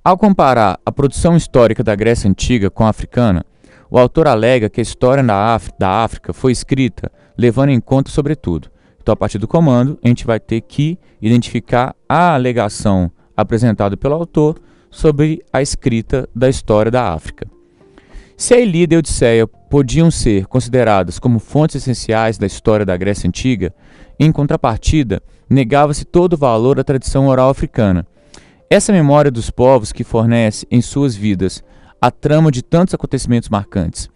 Ao comparar a produção histórica da Grécia Antiga com a africana, o autor alega que a história da África foi escrita levando em conta sobretudo. Então, a partir do comando, a gente vai ter que identificar a alegação apresentada pelo autor sobre a escrita da história da África. Se a Ilíada e a Odisseia podiam ser consideradas como fontes essenciais da história da Grécia Antiga, em contrapartida, negava-se todo o valor à tradição oral africana. Essa memória dos povos que fornece em suas vidas a trama de tantos acontecimentos marcantes.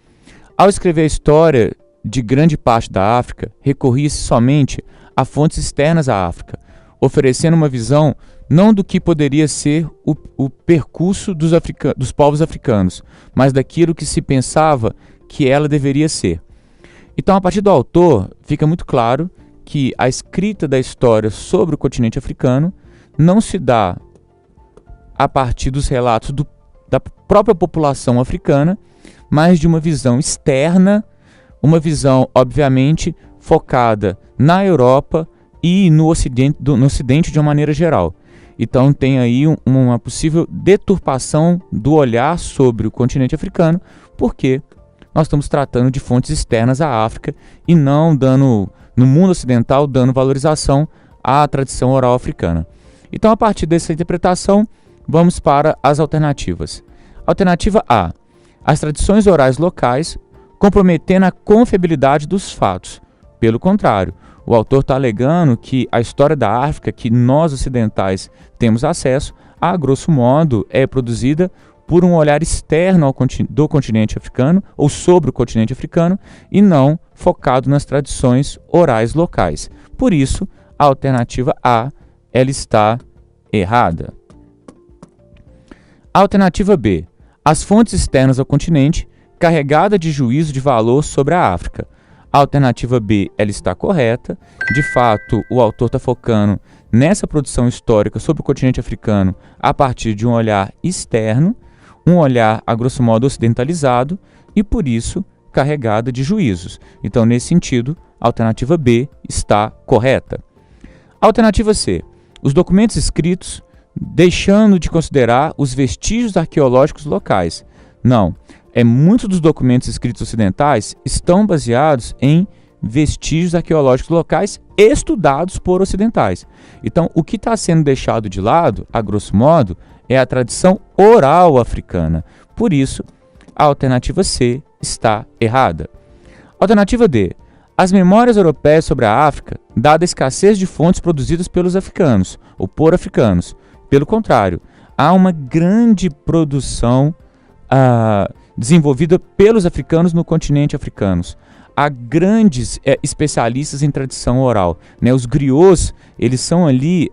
Ao escrever a história de grande parte da África, recorria-se somente a fontes externas à África, oferecendo uma visão não do que poderia ser o percurso dos povos africanos, mas daquilo que se pensava que ela deveria ser. Então, a partir do autor, fica muito claro que a escrita da história sobre o continente africano não se dá a partir dos relatos da própria população africana, mas de uma visão externa, uma visão, obviamente, focada na Europa e no Ocidente de uma maneira geral. Então tem aí uma possível deturpação do olhar sobre o continente africano, porque nós estamos tratando de fontes externas à África e não dando, no mundo ocidental, dando valorização à tradição oral africana. Então, a partir dessa interpretação, vamos para as alternativas. Alternativa A: as tradições orais locais comprometendo a confiabilidade dos fatos. Pelo contrário, o autor está alegando que a história da África, que nós ocidentais temos acesso, a grosso modo é produzida por um olhar externo do continente africano, ou sobre o continente africano, e não focado nas tradições orais locais. Por isso, a alternativa A, ela está errada. A alternativa B: as fontes externas ao continente, carregada de juízo de valor sobre a África. A alternativa B, ela está correta. De fato, o autor está focando nessa produção histórica sobre o continente africano a partir de um olhar externo, um olhar, a grosso modo, ocidentalizado e, por isso, carregada de juízos. Então, nesse sentido, a alternativa B está correta. A alternativa C: os documentos escritos deixando de considerar os vestígios arqueológicos locais. Não. Muitos dos documentos escritos ocidentais estão baseados em vestígios arqueológicos locais estudados por ocidentais. Então, o que está sendo deixado de lado, a grosso modo, é a tradição oral africana. Por isso, a alternativa C está errada. Alternativa D: as memórias europeias sobre a África, dada a escassez de fontes produzidas pelos africanos ou por africanos. Pelo contrário, há uma grande produção desenvolvida pelos africanos no continente africano. Há grandes especialistas em tradição oral. Os griots, eles são ali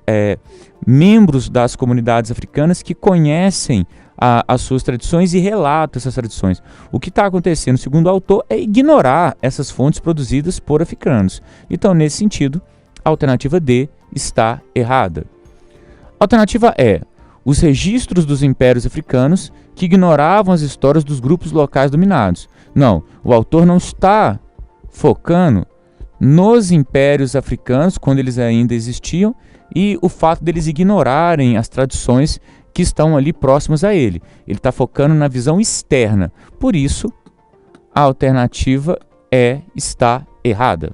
membros das comunidades africanas que conhecem as suas tradições e relatam essas tradições. O que está acontecendo, segundo o autor, é ignorar essas fontes produzidas por africanos. Então, nesse sentido, a alternativa D está errada. A alternativa E: os registros dos impérios africanos que ignoravam as histórias dos grupos locais dominados. Não, o autor não está focando nos impérios africanos, quando eles ainda existiam, e o fato deles ignorarem as tradições que estão ali próximas a ele. Ele está focando na visão externa. Por isso, a alternativa E está errada.